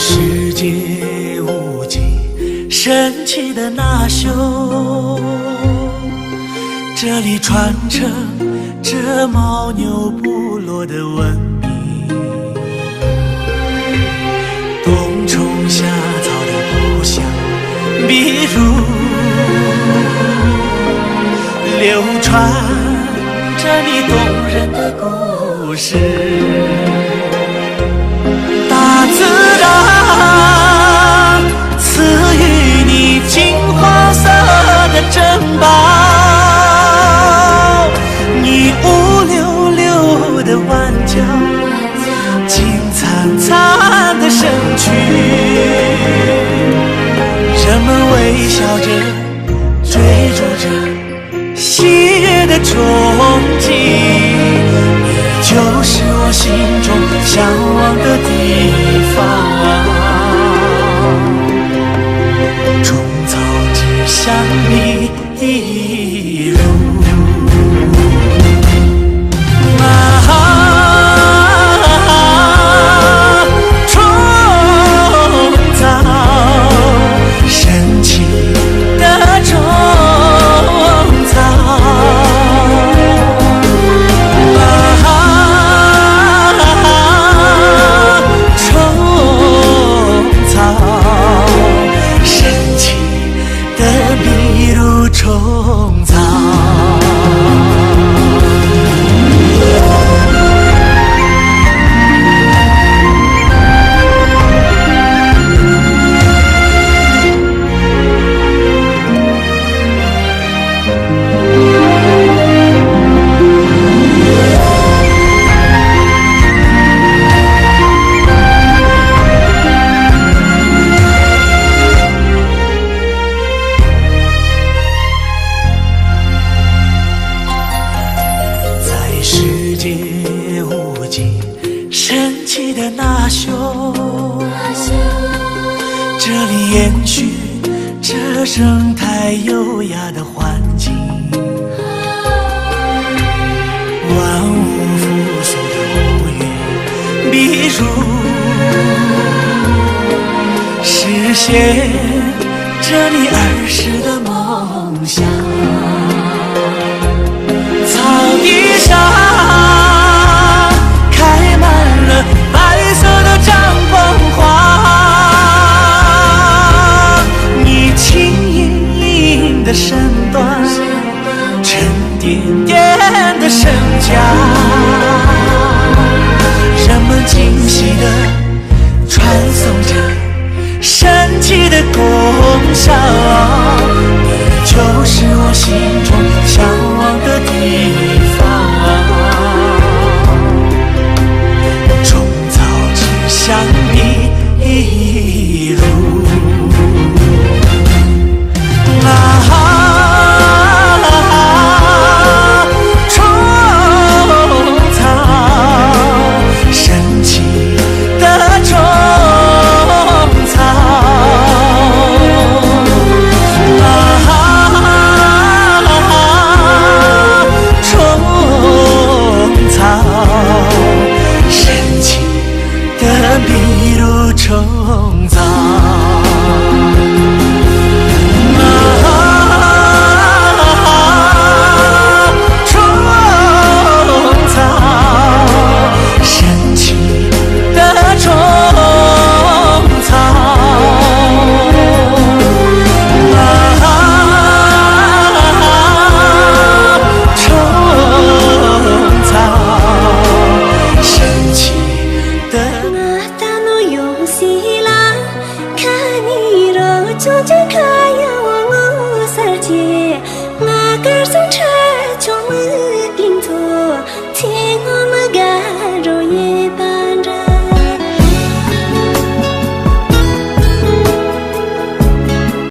世界无际神奇的那秀，这里传承着牦牛部落的文明，冬虫夏草的故乡秘鲁，流传着你动人的故事。大自然赐予你金黄色的珍宝，你乌溜溜的弯角，金灿灿的身躯，人们微笑着追逐着喜悦的憧憬，你就是我心中向往的地方。种草只向你一路。种草，神奇的种草。虫草，世界无际神奇的那秀，这里延续着生态优雅的环境，万物复苏的五月秘鲁，实现着你儿时的梦想。草地上开满了白色的张风花，你轻盈盈的身段，沉甸甸的身价，人们惊喜地传颂着神奇的功效，你就是我心中向往的地方。种草只向你一路。种草，神奇的种草。种究竟